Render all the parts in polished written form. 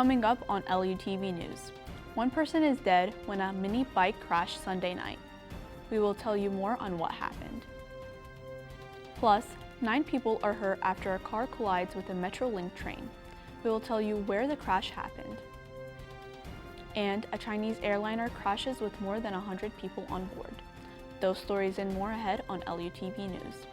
Coming up on LUTV News, one person is dead when a mini bike crashed Sunday night. We will tell you more on what happened. Plus, 9 people are hurt after a car collides with a Metrolink train. We will tell you where the crash happened. And a Chinese airliner crashes with more than 100 people on board. Those stories and more ahead on LUTV News.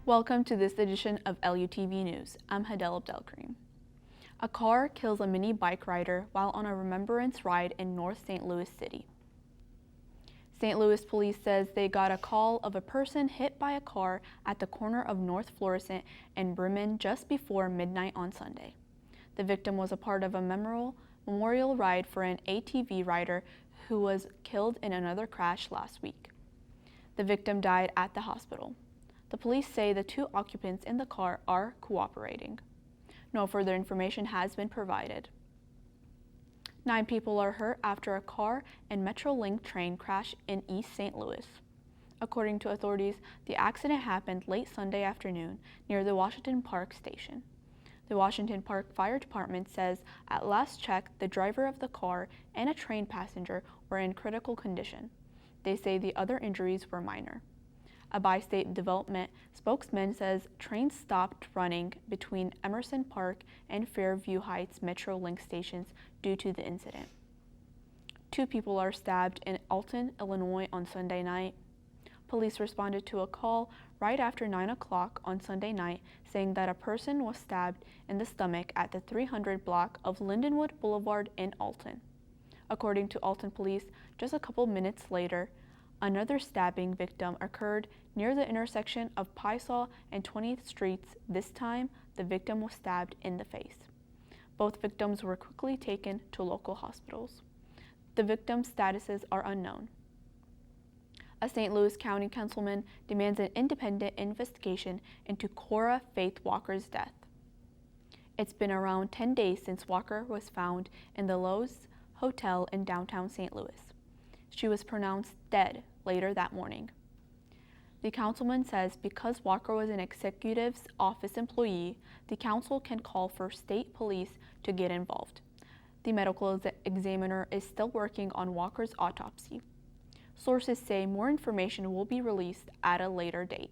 Welcome to this edition of LUTV News. I'm Hadel Abdelkarim. A car kills a mini bike rider while on a remembrance ride in North St. Louis City. St. Louis police says they got a call of a person hit by a car at the corner of North Florissant and Bremen just before midnight on Sunday. The victim was a part of a memorial ride for an ATV rider who was killed in another crash last week. The victim died at the hospital. The police say the 2 occupants in the car are cooperating. No further information has been provided. 9 people are hurt after a car and Metrolink train crash in East St. Louis. According to authorities, the accident happened late Sunday afternoon near the Washington Park station. The Washington Park Fire Department says at last check, the driver of the car and a train passenger were in critical condition. They say the other injuries were minor. A Bi-State Development spokesman says trains stopped running between Emerson Park and Fairview Heights Metrolink stations due to the incident. 2 people are stabbed in Alton, Illinois on Sunday night. Police responded to a call right after 9 o'clock on Sunday night saying that a person was stabbed in the stomach at the 300 block of Lindenwood Boulevard in Alton. According to Alton police, just a couple minutes later, another stabbing victim occurred near the intersection of Piesaw and 20th Streets. This time, the victim was stabbed in the face. Both victims were quickly taken to local hospitals. The victims' statuses are unknown. A St. Louis County councilman demands an independent investigation into Cora Faith Walker's death. It's been around 10 days since Walker was found in the Lowe's Hotel in downtown St. Louis. She was pronounced dead later that morning. The councilman says because Walker was an executive's office employee, the council can call for state police to get involved. The medical examiner is still working on Walker's autopsy. Sources say more information will be released at a later date.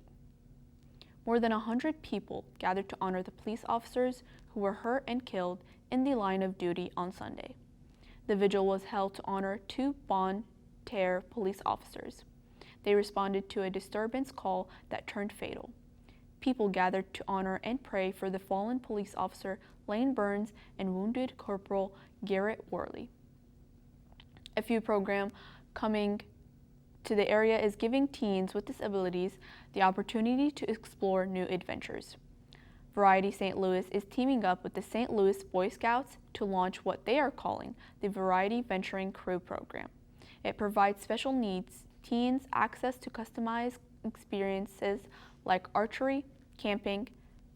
More than 100 people gathered to honor the police officers who were hurt and killed in the line of duty on Sunday. The vigil was held to honor 2 Bon Terre police officers. They responded to a disturbance call that turned fatal. People gathered to honor and pray for the fallen police officer Lane Burns and wounded Corporal Garrett Worley. A few program coming to the area is giving teens with disabilities the opportunity to explore new adventures. Variety St. Louis is teaming up with the St. Louis Boy Scouts to launch what they are calling the Variety Venturing Crew program. It provides special needs teens access to customized experiences like archery, camping,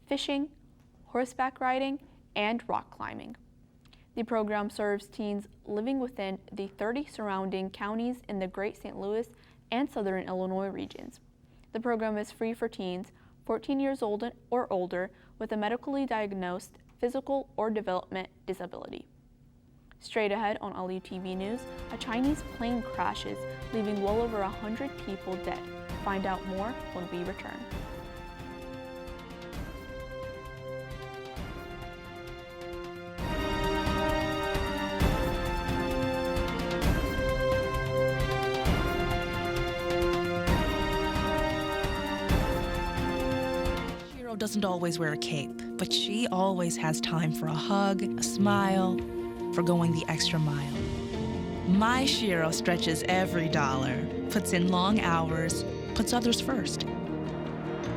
fishing, horseback riding, and rock climbing. The program serves teens living within the 30 surrounding counties in the Great St. Louis and Southern Illinois regions. The program is free for teens 14 years old or older with a medically diagnosed physical or development disability. Straight ahead on LUTV News, a Chinese plane crashes, leaving well over 100 people dead. Find out more when we return. Shiro doesn't always wear a cape, but she always has time for a hug, a smile, for going the extra mile. My Shiro stretches every dollar, puts in long hours, puts others first.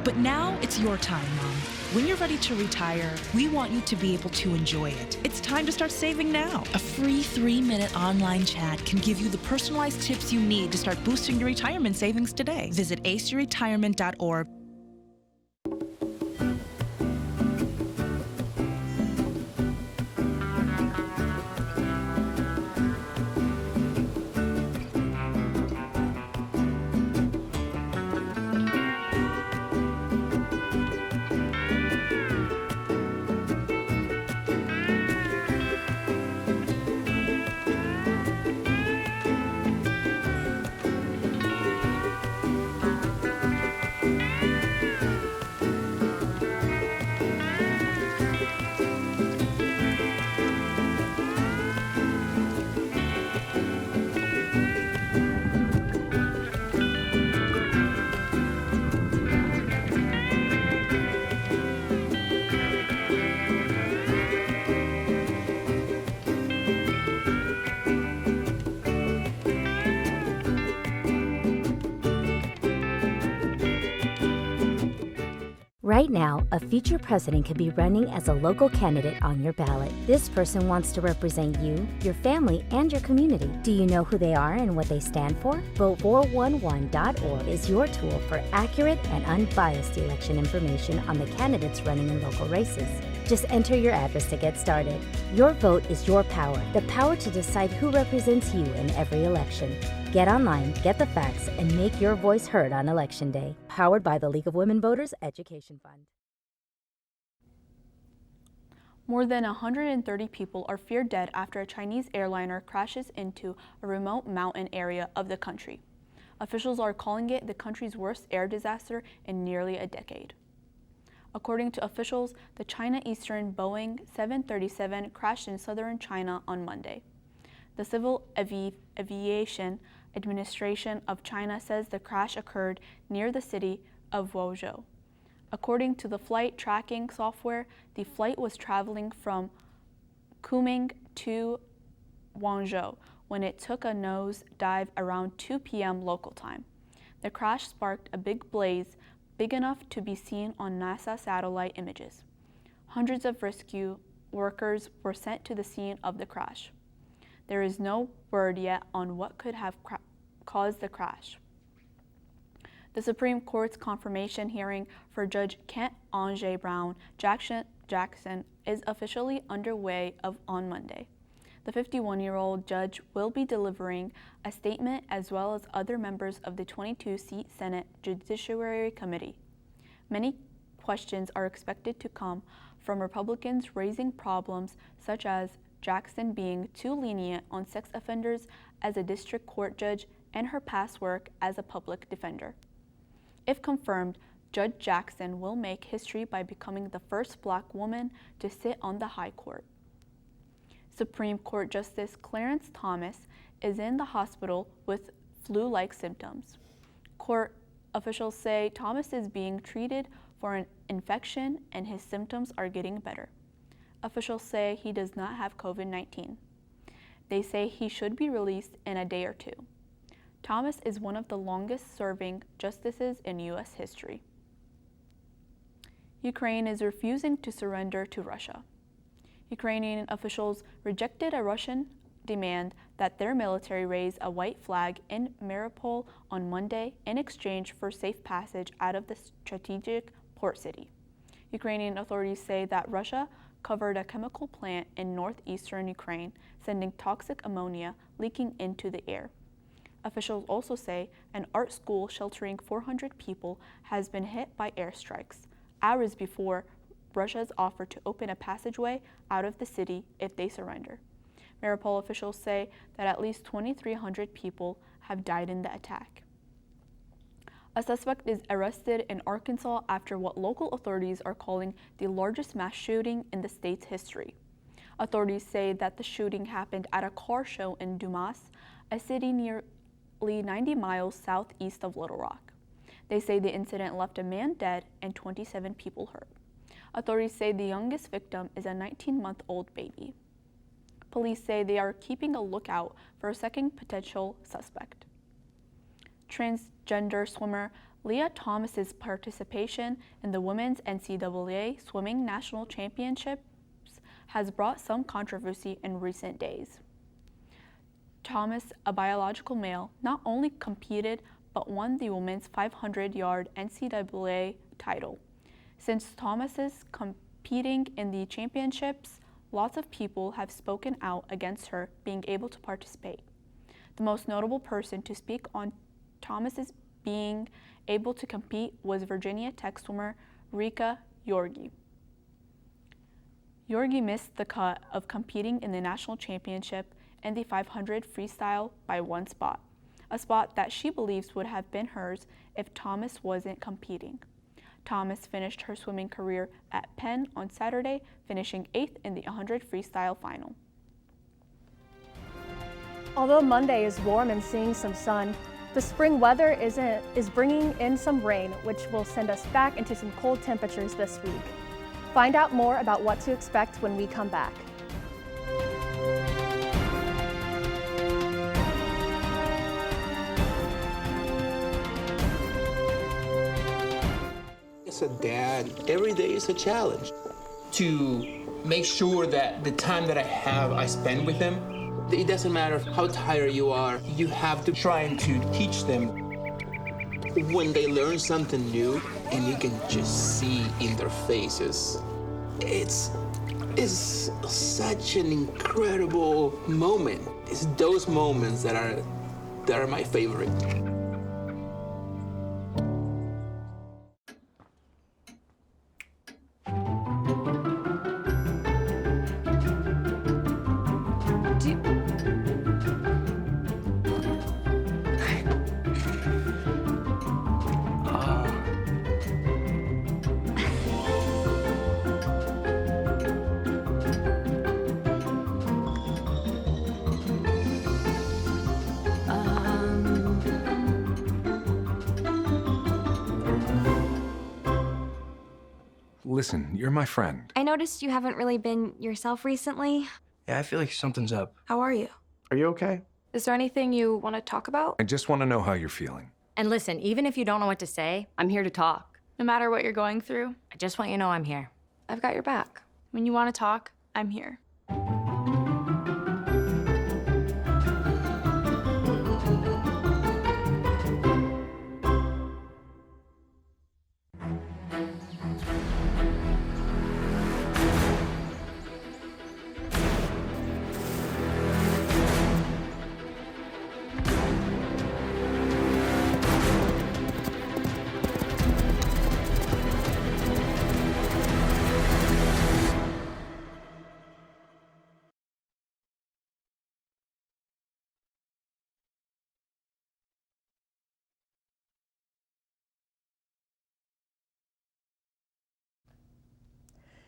But now it's your time, Mom. When you're ready to retire, we want you to be able to enjoy it. It's time to start saving now. A free 3-minute online chat can give you the personalized tips you need to start boosting your retirement savings today. Visit aceyourretirement.org. Right now, a future president could be running as a local candidate on your ballot. This person wants to represent you, your family, and your community. Do you know who they are and what they stand for? Vote411.org is your tool for accurate and unbiased election information on the candidates running in local races. Just enter your address to get started. Your vote is your power, the power to decide who represents you in every election. Get online, get the facts, and make your voice heard on Election Day. Powered by the League of Women Voters Education Fund. More than 130 people are feared dead after a Chinese airliner crashes into a remote mountain area of the country. Officials are calling it the country's worst air disaster in nearly a decade. According to officials, the China Eastern Boeing 737 crashed in southern China on Monday. The Civil Aviation Administration of China says the crash occurred near the city of Guangzhou. According to the flight tracking software, the flight was traveling from Kunming to Guangzhou when it took a nose dive around 2 p.m. local time. The crash sparked a big blaze big enough to be seen on NASA satellite images. Hundreds of rescue workers were sent to the scene of the crash. There is no word yet on what could have caused the crash. The Supreme Court's confirmation hearing for Judge Kent Andre Brown Jackson is officially underway on Monday. The 51-year-old judge will be delivering a statement as well as other members of the 22-seat Senate Judiciary Committee. Many questions are expected to come from Republicans raising problems such as Jackson being too lenient on sex offenders as a district court judge and her past work as a public defender. If confirmed, Judge Jackson will make history by becoming the first Black woman to sit on the High Court. Supreme Court Justice Clarence Thomas is in the hospital with flu-like symptoms. Court officials say Thomas is being treated for an infection and his symptoms are getting better. Officials say he does not have COVID-19. They say he should be released in a day or two. Thomas is one of the longest-serving justices in U.S. history. Ukraine is refusing to surrender to Russia. Ukrainian officials rejected a Russian demand that their military raise a white flag in Mariupol on Monday in exchange for safe passage out of the strategic port city. Ukrainian authorities say that Russia covered a chemical plant in northeastern Ukraine, sending toxic ammonia leaking into the air. Officials also say an art school sheltering 400 people has been hit by airstrikes, hours before Russia's offer to open a passageway out of the city if they surrender. Mariupol officials say that at least 2,300 people have died in the attack. A suspect is arrested in Arkansas after what local authorities are calling the largest mass shooting in the state's history. Authorities say that the shooting happened at a car show in Dumas, a city nearly 90 miles southeast of Little Rock. They say the incident left a man dead and 27 people hurt. Authorities say the youngest victim is a 19-month-old baby. Police say they are keeping a lookout for a second potential suspect. Transgender swimmer Leah Thomas's participation in the Women's NCAA Swimming National Championships has brought some controversy in recent days. Thomas, a biological male, not only competed but won the women's 500-yard NCAA title. Since Thomas is competing in the championships, lots of people have spoken out against her being able to participate. The most notable person to speak on Thomas's being able to compete was Virginia Tech swimmer Rika Yorgi. Yorgi missed the cut of competing in the national championship in the 500 freestyle by one spot, a spot that she believes would have been hers if Thomas wasn't competing. Thomas finished her swimming career at Penn on Saturday, finishing 8th in the 100 freestyle final. Although Monday is warm and seeing some sun, the spring weather is bringing in some rain, which will send us back into some cold temperatures this week. Find out more about what to expect when we come back. As a dad, every day is a challenge. To make sure that the time that I have, I spend with them. It doesn't matter how tired you are, you have to Trying to teach them. when they learn something new and you can just see in their faces. It's such an incredible moment. It's those moments that are my favorite. Listen, you're my friend. I noticed you haven't really been yourself recently. Yeah, I feel like something's up. How are you? Are you okay? Is there anything you want to talk about? I just want to know how you're feeling. And listen, even if you don't know what to say, I'm here to talk. No matter what you're going through, I just want you to know I'm here. I've got your back. when you want to talk, I'm here.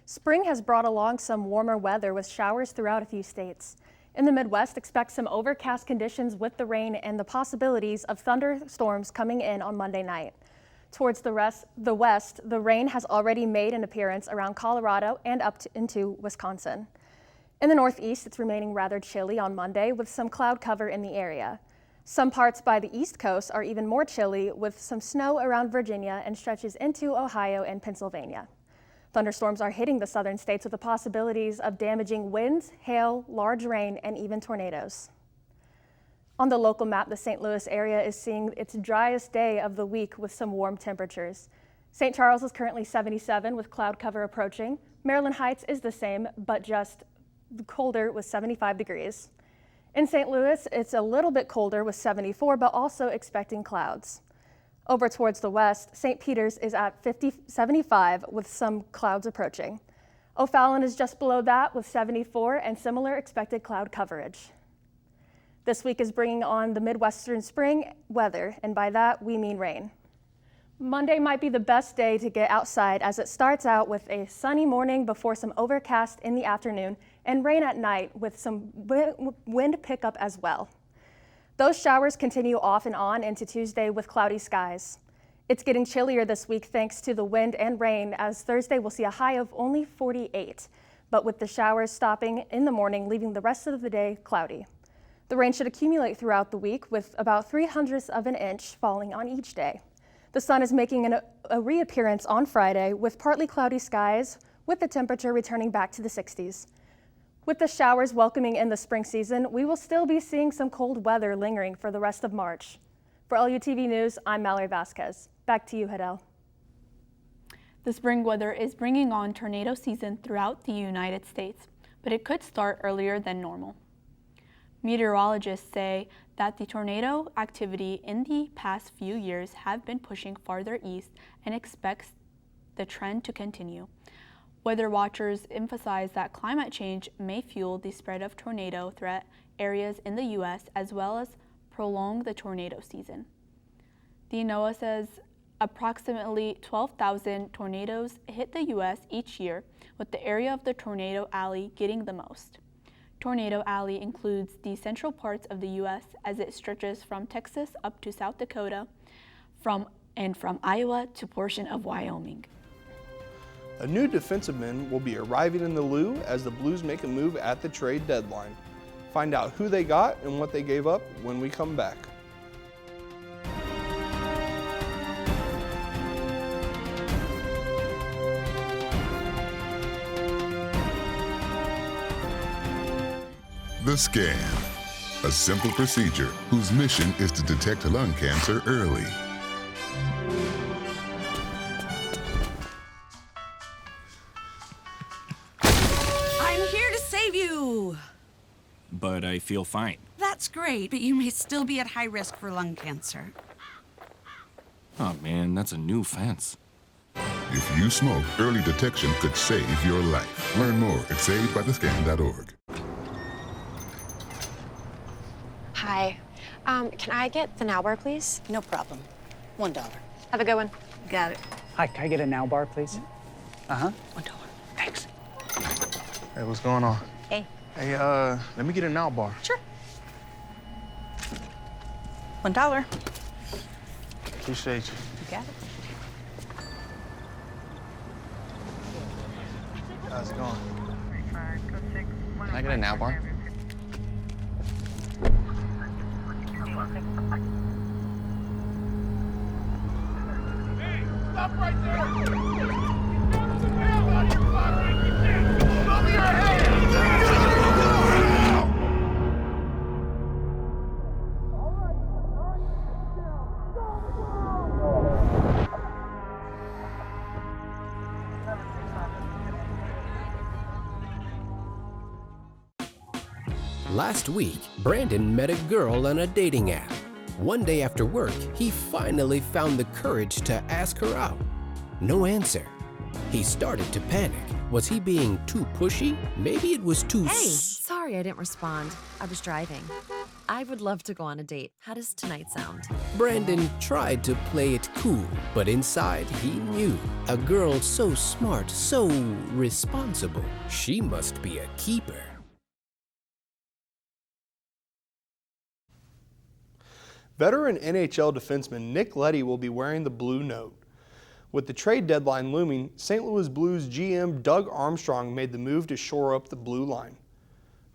Spring has brought along some warmer weather with showers throughout a few states. In the Midwest, expect some overcast conditions with the rain and the possibilities of thunderstorms coming in on Monday night. Towards the west, the rain has already made an appearance around Colorado and up into Wisconsin. In the Northeast, it's remaining rather chilly on Monday with some cloud cover in the area. Some parts by the East Coast are even more chilly with some snow around Virginia and stretches into Ohio and Pennsylvania. Thunderstorms are hitting the southern states with the possibilities of damaging winds, hail, large rain, and even tornadoes. On the local map, the St. Louis area is seeing its driest day of the week with some warm temperatures. St. Charles is currently 77 with cloud cover approaching. Maryland Heights is the same, but just colder with 75 degrees. In St. Louis, it's a little bit colder with 74, but also expecting clouds. Over towards the west, St. Peter's is at 75 with some clouds approaching. O'Fallon is just below that with 74 and similar expected cloud coverage. This week is bringing on the Midwestern spring weather, and by that we mean rain. Monday might be the best day to get outside as it starts out with a sunny morning before some overcast in the afternoon and rain at night with some wind pickup as well. Those showers continue off and on into Tuesday with cloudy skies. It's getting chillier this week thanks to the wind and rain, as Thursday will see a high of only 48, but with the showers stopping in the morning, leaving the rest of the day cloudy. The rain should accumulate throughout the week with about 0.03 of an inch falling on each day. The sun is making a reappearance on Friday with partly cloudy skies, with the temperature returning back to the 60s. With the showers welcoming in the spring season, we will still be seeing some cold weather lingering for the rest of March. For LUTV News, I'm Mallory Vasquez. Back to you, Hidel. The spring weather is bringing on tornado season throughout the United States, but it could start earlier than normal. Meteorologists say that the tornado activity in the past few years have been pushing farther east and expects the trend to continue. Weather watchers emphasize that climate change may fuel the spread of tornado threat areas in the U.S. as well as prolong the tornado season. The NOAA says approximately 12,000 tornadoes hit the U.S. each year, with the area of the tornado alley getting the most. Tornado Alley includes the central parts of the U.S. as it stretches from Texas up to South Dakota, from Iowa to portion of Wyoming. A new defensive-man will be arriving in the Lou as the Blues make a move at the trade deadline. Find out who they got and what they gave up when we come back. The Scan, a simple procedure whose mission is to detect lung cancer early. I'm here to save you! But I feel fine. That's great, but you may still be at high risk for lung cancer. Oh man, that's a new fence. If you smoke, early detection could save your life. Learn more at savedbythescan.org. Hi. Can I get the Now Bar, please? No problem. $1. Have a good one. Got it. Hi, can I get a Now Bar, please? $1. Thanks. Hey, what's going on? Hey. Hey, let me get a Now Bar. Sure. $1. Appreciate you. You got it. How's it going? Can I get a Now Bar? Stop right there! Show me your hands! Last week, Brandon met a girl on a dating app. One day after work, he finally found the courage to ask her out. No answer. He started to panic. Was he being too pushy? Maybe it was too Hey, sorry I didn't respond. I was driving. I would love to go on a date. How does tonight sound? Brandon tried to play it cool, but inside he knew. A girl so smart, so responsible. She must be a keeper. Veteran NHL defenseman Nick Leddy will be wearing the blue note. With the trade deadline looming, St. Louis Blues GM Doug Armstrong made the move to shore up the blue line.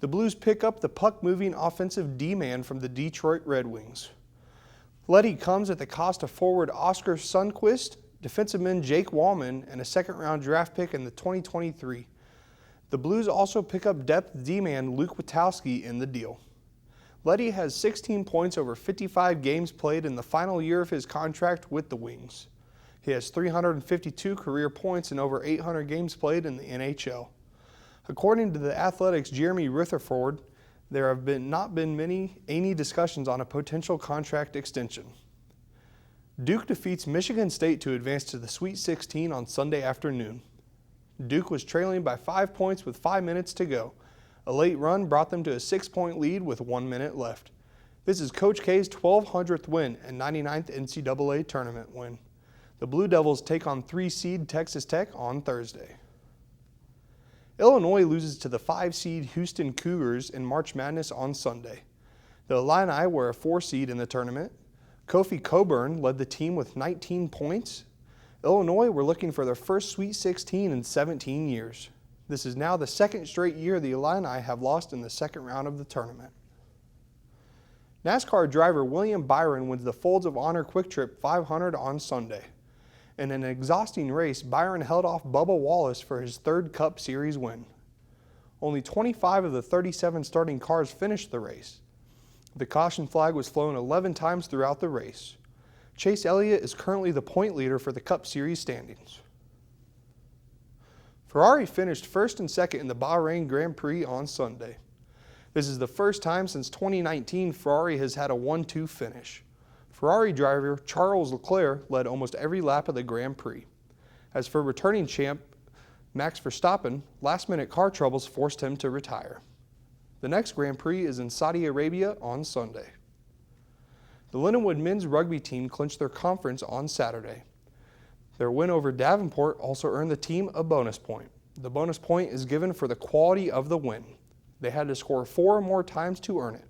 The Blues pick up the puck-moving offensive D-man from the Detroit Red Wings. Leddy comes at the cost of forward Oscar Sundqvist, defenseman Jake Wallman, and a second-round draft pick in the 2023. The Blues also pick up depth D-man Luke Witkowski in the deal. Leddy has 16 points over 55 games played in the final year of his contract with the Wings. He has 352 career points and over 800 games played in the NHL. According to the Athletic's Jeremy Rutherford, there have not been any discussions on a potential contract extension. Duke defeats Michigan State to advance to the Sweet 16 on Sunday afternoon. Duke was trailing by 5 points with 5 minutes to go. A late run brought them to a 6-point lead with 1 minute left. This is Coach K's 1,200th win and 99th NCAA tournament win. The Blue Devils take on 3-seed Texas Tech on Thursday. Illinois loses to the 5-seed Houston Cougars in March Madness on Sunday. The Illini were a 4-seed in the tournament. Kofi Coburn led the team with 19 points. Illinois were looking for their first Sweet 16 in 17 years. This is now the second straight year the Illini have lost in the second round of the tournament. NASCAR driver William Byron wins the Folds of Honor Quick Trip 500 on Sunday. In an exhausting race, Byron held off Bubba Wallace for his third Cup Series win. Only 25 of the 37 starting cars finished the race. The caution flag was flown 11 times throughout the race. Chase Elliott is currently the point leader for the Cup Series standings. Ferrari finished first and second in the Bahrain Grand Prix on Sunday. This is the first time since 2019 Ferrari has had a 1-2 finish. Ferrari driver Charles Leclerc led almost every lap of the Grand Prix. As for returning champ Max Verstappen, last-minute car troubles forced him to retire. The next Grand Prix is in Saudi Arabia on Sunday. The Lindenwood men's rugby team clinched their conference on Saturday. Their win over Davenport also earned the team a bonus point. The bonus point is given for the quality of the win. They had to score 4 more times to earn it.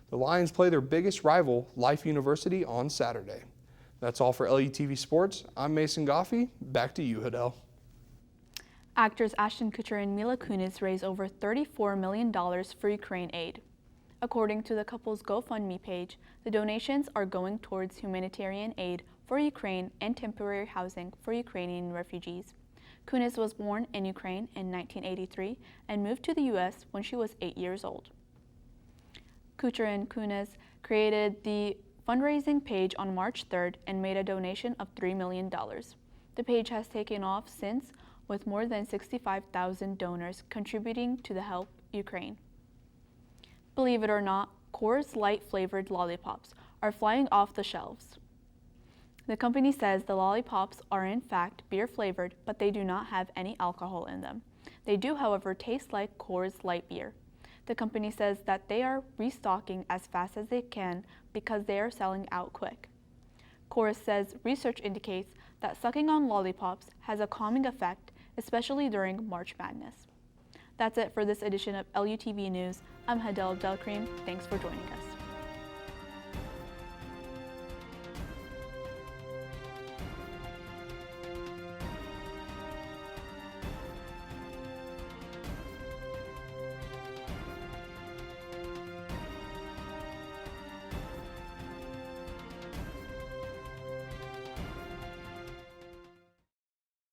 The Lions play their biggest rival, Life University, on Saturday. That's all for LUTV Sports. I'm Mason Goffey. Back to you, Hidel. Actors Ashton Kutcher and Mila Kunis raised over $34 million for Ukraine aid. According to the couple's GoFundMe page, the donations are going towards humanitarian aid for Ukraine and temporary housing for Ukrainian refugees. Kunis was born in Ukraine in 1983 and moved to the U.S. when she was 8 years old. Kutcher and Kunis created the fundraising page on March 3rd and made a donation of $3 million. The page has taken off since, with more than 65,000 donors contributing to the Help Ukraine. Believe it or not, Coors Light flavored lollipops are flying off the shelves. The company says the lollipops are in fact beer flavored, but they do not have any alcohol in them. They do, however, taste like Coors Light beer. The company says that they are restocking as fast as they can because they are selling out quick. Coors says research indicates that sucking on lollipops has a calming effect, especially during March Madness. That's it for this edition of LUTV News. I'm Hidel Abdelkrim. Thanks for joining us.